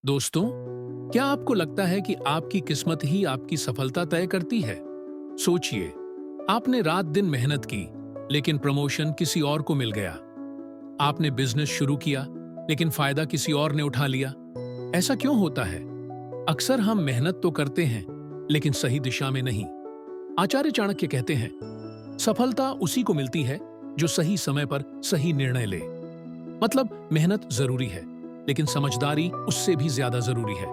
दोस्तों, क्या आपको लगता है कि आपकी किस्मत ही आपकी सफलता तय करती है? सोचिए, आपने रात दिन मेहनत की, लेकिन प्रमोशन किसी और को मिल गया। आपने बिजनेस शुरू किया, लेकिन फायदा किसी और ने उठा लिया। ऐसा क्यों होता है? अक्सर हम मेहनत तो करते हैं, लेकिन सही दिशा में नहीं। आचार्य चाणक्य कहते हैं, सफलता उसी को मिलती है जो सही समय पर सही निर्णय ले। मतलब मेहनत जरूरी है, लेकिन समझदारी उससे भी ज्यादा जरूरी है।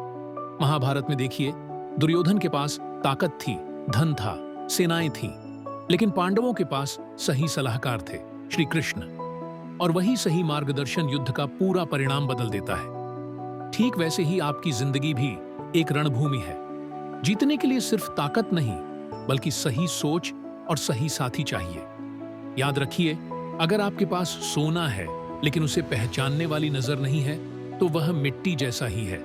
महाभारत में देखिए, दुर्योधन के पास ताकत थी, धन था, सेनाएं थीं, लेकिन पांडवों के पास सही सलाहकार थे, श्री कृष्ण। और वही सही मार्गदर्शन युद्ध का पूरा परिणाम बदल देता है। ठीक वैसे ही आपकी जिंदगी भी एक रणभूमि है। जीतने के लिए सिर्फ ताकत नहीं, बल्कि सही सोच और सही साथी चाहिए। याद रखिए, अगर आपके पास सोना है लेकिन उसे पहचानने वाली नजर नहीं है, तो वह मिट्टी जैसा ही है।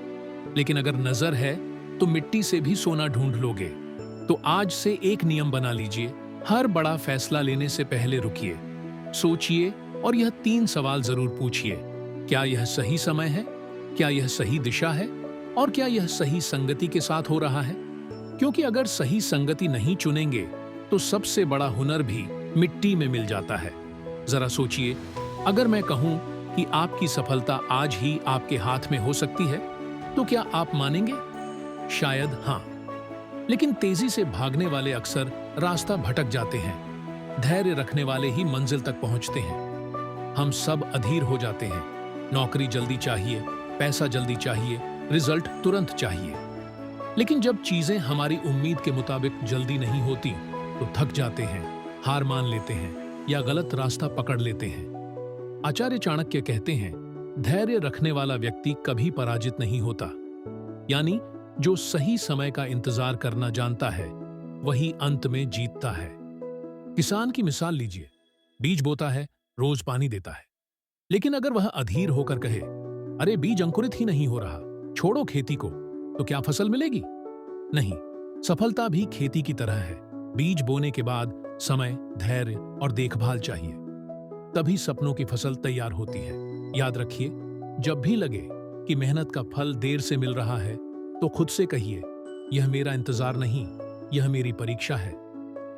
लेकिन अगर नजर है, तो मिट्टी से भी सोना ढूंढ लोगे। तो आज से एक नियम बना लीजिए, हर बड़ा फैसला लेने से पहले रुकिए, सोचिए और यह 3 सवाल जरूर पूछिए। क्या यह सही समय है? क्या यह सही दिशा है? और क्या यह सही संगति के साथ हो रहा है? क्योंकि अगर सही संगति नहीं चुनेंगे, तो सबसे बड़ा हुनर भी मिट्टी में मिल जाता है। जरा सोचिए, अगर मैं कहूं कि आपकी सफलता आज ही आपके हाथ में हो सकती है, तो क्या आप मानेंगे? शायद हां। लेकिन तेजी से भागने वाले अक्सर रास्ता भटक जाते हैं। धैर्य रखने वाले ही मंजिल तक पहुंचते हैं। हम सब अधीर हो जाते हैं। नौकरी जल्दी चाहिए, पैसा जल्दी चाहिए, रिजल्ट तुरंत चाहिए। लेकिन जब चीजें हमारी उम्मीद के मुताबिक जल्दी नहीं होती, तो थक जाते हैं, हार मान लेते हैं या गलत रास्ता पकड़ लेते हैं। आचार्य चाणक्य कहते हैं, धैर्य रखने वाला व्यक्ति कभी पराजित नहीं होता। यानी जो सही समय का इंतजार करना जानता है, वही अंत में जीतता है। किसान की मिसाल लीजिए, बीज बोता है, रोज पानी देता है। लेकिन अगर वह अधीर होकर कहे, अरे बीज अंकुरित ही नहीं हो रहा, छोड़ो खेती को, तो क्या फसल मिलेगी? नहीं। सफलता भी खेती की तरह है। बीज बोने के बाद समय, धैर्य और देखभाल चाहिए, तभी सपनों की फसल तैयार होती है। याद रखिए, जब भी लगे कि मेहनत का फल देर से मिल रहा है, तो खुद से कहिए, यह मेरा इंतजार नहीं, यह मेरी परीक्षा है।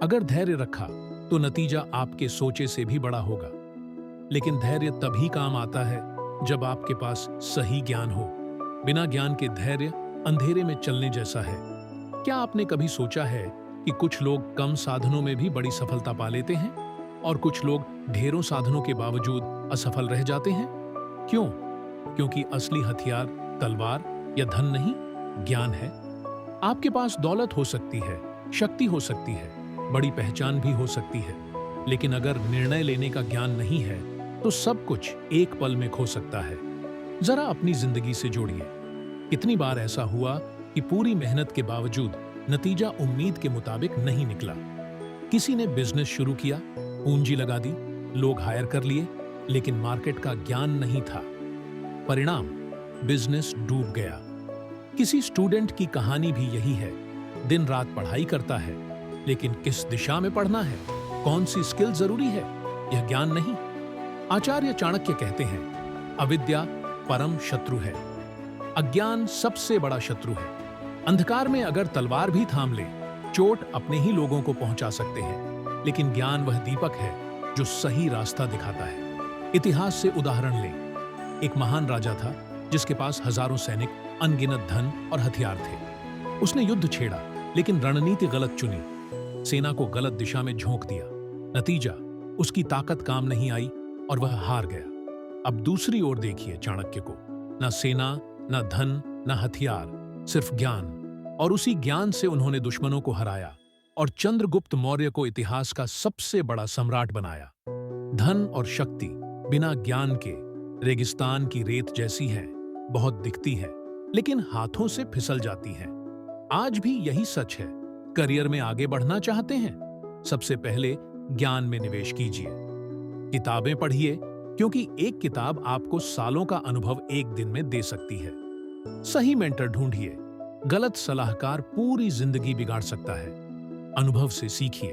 अगर धैर्य रखा, तो नतीजा आपके सोचे से भी बड़ा होगा। लेकिन धैर्य तभी काम आता है जब आपके पास सही ज्ञान हो। बिना ज्ञान के धैर्य अंधेरे में चलने जैसा है। क्या आपने कभी सोचा है कि कुछ लोग कम साधनों में भी बड़ी सफलता पा लेते हैं और कुछ लोग ढेरों साधनों के बावजूद असफल रह जाते हैं? क्यों? क्योंकि असली हथियार तलवार या धन नहीं, ज्ञान है। आपके पास दौलत हो सकती है, शक्ति हो सकती है, बड़ी पहचान भी हो सकती है, लेकिन अगर निर्णय लेने का ज्ञान नहीं है, तो सब कुछ एक पल में खो सकता है। जरा अपनी जिंदगी से जोड़िए। कितनी बार ऐसा हुआ कि पूरी मेहनत के बावजूद नतीजा उम्मीद के मुताबिक नहीं निकला? किसी ने बिजनेस शुरू किया, पूंजी लगा दी, लोग हायर कर लिए, लेकिन मार्केट का ज्ञान नहीं था। परिणाम, बिजनेस डूब गया। किसी स्टूडेंट की कहानी भी यही है। दिन रात पढ़ाई करता है, लेकिन किस दिशा में पढ़ना है, कौन सी स्किल जरूरी है, यह ज्ञान नहीं। आचार्य चाणक्य कहते हैं, अविद्या परम शत्रु है। अज्ञान सबसे बड़ा शत्रु है। अंधकार में अगर तलवार भी थाम ले, चोट अपने ही लोगों को पहुंचा सकते हैं, लेकिन ज्ञान वह दीपक है जो सही रास्ता दिखाता है। इतिहास से उदाहरण लें। एक महान राजा था जिसके पास हजारों सैनिक, अनगिनत धन और हथियार थे। उसने युद्ध छेड़ा, लेकिन रणनीति गलत चुनी, सेना को गलत दिशा में झोंक दिया। नतीजा, उसकी ताकत काम नहीं आई और वह हार गया। अब दूसरी ओर देखिए चाणक्य को। न सेना, न धन, न हथियार, सिर्फ ज्ञान। और उसी ज्ञान से उन्होंने दुश्मनों को हराया और चंद्रगुप्त मौर्य को इतिहास का सबसे बड़ा सम्राट बनाया। धन और शक्ति बिना ज्ञान के रेगिस्तान की रेत जैसी है, बहुत दिखती है, लेकिन हाथों से फिसल जाती है। आज भी यही सच है। करियर में आगे बढ़ना चाहते हैं? सबसे पहले ज्ञान में निवेश कीजिए। किताबें पढ़िए, क्योंकि एक किताब आपको सालों का अनुभव एक दिन में दे सकती है। सही मेंटर ढूंढिए। गलत सलाहकार पूरी जिंदगी बिगाड़ सकता है। अनुभव से सीखिए।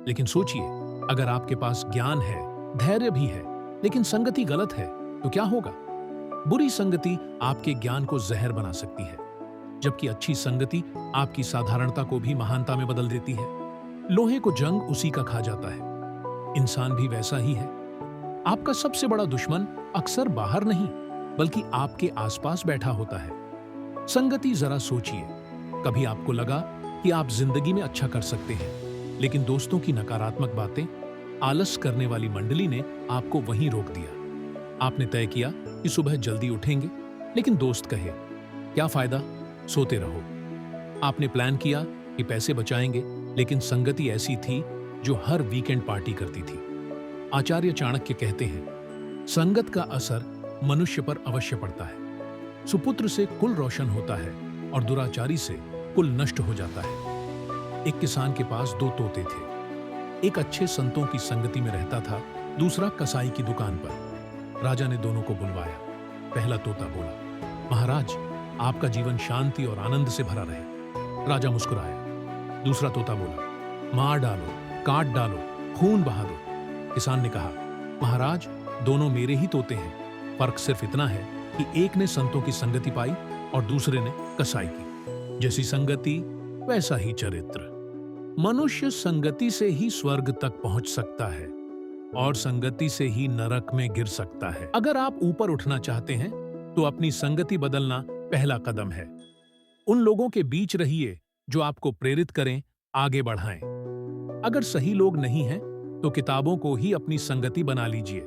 लेकिन सोचिए, अगर आपके पास ज्ञान है, धैर्य भी है, लेकिन संगति गलत है, तो क्या होगा? बुरी संगति आपके ज्ञान को जहर बना सकती है, जबकि अच्छी संगति आपकी साधारणता को भी महानता में बदल देती है। लोहे को जंग उसी का खा जाता है। इंसान भी वैसा ही है। आपका सबसे बड़ा दुश्मन अक्सर बाहर नहीं, बल्कि आपके आसपास बैठा होता है। संगति जरा सोचिए, कभी आपको लगा कि आप जिंदगी में अच्छा कर सकते हैं, लेकिन दोस्तों की नकारात्मक बातें, आलस करने वाली मंडली ने आपको वहीं रोक दिया। आपने तय किया कि सुबह जल्दी उठेंगे, लेकिन दोस्त कहे, क्या फायदा, सोते रहो। आपने प्लान किया कि पैसे बचाएंगे, लेकिन संगति ऐसी थी जो हर वीकेंड पार्टी करती थी। आचार्य चाणक्य कहते हैं, संगत का असर मनुष्य पर अवश्य पड़ता है। सुपुत्र से कुल रोशन होता है और दुराचारी से कुल नष्ट हो जाता है। एक किसान के पास 2 तोते थे। एक अच्छे संतों की संगति में रहता था, दूसरा कसाई की दुकान पर। राजा ने दोनों को बुलवाया। पहला तोता बोला, महाराज, आपका जीवन शांति और आनंद से भरा रहे। राजा मुस्कुराया। दूसरा तोता बोला, मार डालो, काट डालो, खून बहा दो। किसान ने कहा, महाराज, दोनों मेरे ही तोते हैं, फर्क सिर्फ इतना है कि एक ने संतों की संगति पाई और दूसरे ने कसाई की। जैसी संगति वैसा ही चरित्र। मनुष्य संगति से ही स्वर्ग तक पहुंच सकता है और संगति से ही नरक में गिर सकता है। अगर आप ऊपर उठना चाहते हैं तो अपनी संगति बदलना पहला कदम है। उन लोगों के बीच रहिए जो आपको प्रेरित करें, आगे बढ़ाएं। अगर सही लोग नहीं हैं तो किताबों को ही अपनी संगति बना लीजिए।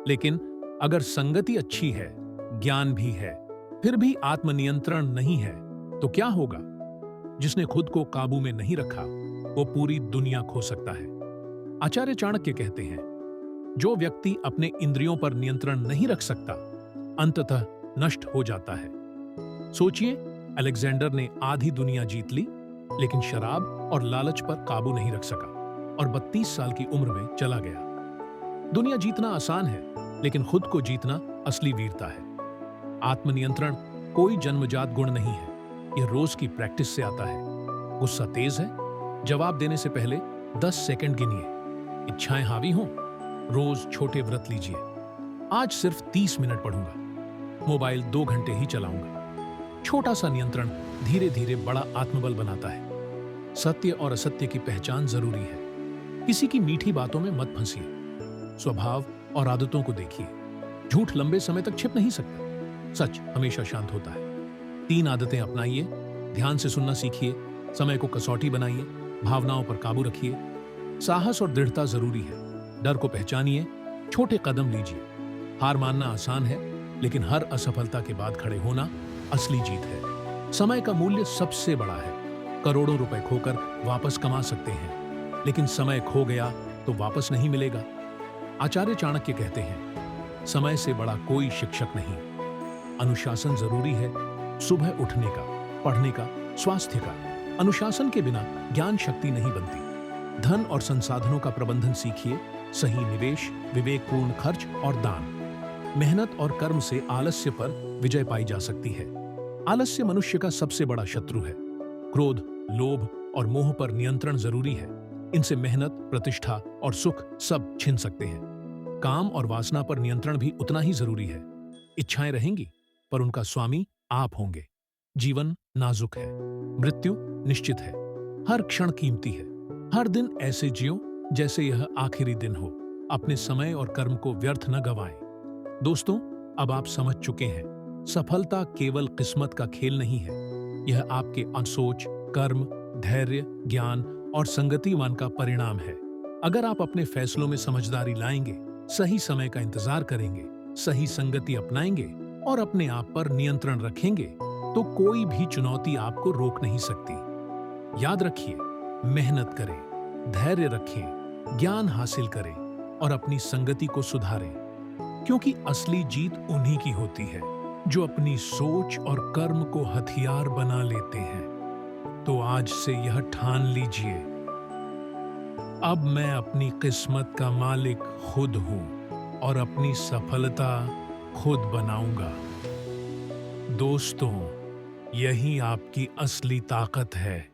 लेकिन अगर संगति अच्छी है, ज्ञान भी है, फिर भी आत्मनियंत्रण नहीं है, तो क्या होगा? जिसने खुद को काबू में नहीं रखा, वो पूरी दुनिया खो सकता है। आचार्य चाणक्य कहते हैं, जो व्यक्ति अपने इंद्रियों पर नियंत्रण नहीं रख सकता, अंततः नष्ट हो जाता है। सोचिए, अलेक्जेंडर ने आधी दुनिया जीत ली, लेकिन शराब और लालच पर काबू नहीं रख सका और 32 साल की उम्र में चला गया। दुनिया जीतना आसान है, लेकिन खुद को जीतना असली वीरता है। आत्मनियंत्रण कोई जन्मजात गुण नहीं है, यह रोज की प्रैक्टिस से आता है। गुस्सा तेज है, जवाब देने से पहले 10 सेकंड गिनिए। इच्छाएं हावी हों, रोज छोटे व्रत लीजिए। आज सिर्फ 30 मिनट पढ़ूंगा, मोबाइल 2 घंटे ही चलाऊंगा। छोटा सा नियंत्रण धीरे धीरे बड़ा आत्मबल बनाता है। सत्य और असत्य की पहचान जरूरी है। किसी की मीठी बातों में मत फंसिए। स्वभाव और आदतों को देखिए। झूठ लंबे समय तक छिप नहीं सकता, सच हमेशा शांत होता है। 3 आदतें अपनाइए। ध्यान से सुनना सीखिए, समय को कसौटी बनाइए, भावनाओं पर काबू रखिए। साहस और दृढ़ता जरूरी है। डर को पहचानिए, छोटे कदम लीजिए। हार मानना आसान है, लेकिन हर असफलता के बाद खड़े होना असली जीत है। समय का मूल्य सबसे बड़ा है। करोड़ों रुपए खोकर वापस कमा सकते हैं, लेकिन समय खो गया तो वापस नहीं मिलेगा। आचार्य चाणक्य कहते हैं, समय से बड़ा कोई शिक्षक नहीं। अनुशासन जरूरी है, सुबह उठने का, पढ़ने का, स्वास्थ्य का। अनुशासन के बिना ज्ञान शक्ति नहीं बनती। धन और संसाधनों का प्रबंधन सीखिए। सही निवेश, विवेकपूर्ण खर्च और दान। मेहनत और कर्म से आलस्य पर विजय पाई जा सकती है। आलस्य मनुष्य का सबसे बड़ा शत्रु है। क्रोध, लोभ और मोह पर नियंत्रण जरूरी है। इनसे मेहनत, प्रतिष्ठा और सुख सब छिन सकते हैं। काम और वासना पर नियंत्रण भी उतना ही जरूरी है। इच्छाएं रहेंगी, पर उनका स्वामी आप होंगे। जीवन नाजुक है, मृत्यु निश्चित है। हर क्षण कीमती है। हर दिन ऐसे जियो जैसे यह आखिरी दिन हो। अपने समय और कर्म को व्यर्थ न गंवाएं। दोस्तों, अब आप समझ चुके हैं, सफलता केवल किस्मत का खेल नहीं है। यह आपके सोच, कर्म, धैर्य, ज्ञान और संगतिवान का परिणाम है। अगर आप अपने फैसलों में समझदारी लाएंगे, सही समय का इंतजार करेंगे, सही संगति अपनाएंगे और अपने आप पर नियंत्रण रखेंगे, तो कोई भी चुनौती आपको रोक नहीं सकती। याद रखिए, मेहनत करें, धैर्य रखें, ज्ञान हासिल करें और अपनी संगति को सुधारें, क्योंकि असली जीत उन्हीं की होती है जो अपनी सोच और कर्म को हथियार बना लेते हैं। तो आज से यह ठान लीजिए, अब मैं अपनी किस्मत का मालिक खुद हूं और अपनी सफलता खुद बनाऊंगा। दोस्तों, यही आपकी असली ताकत है।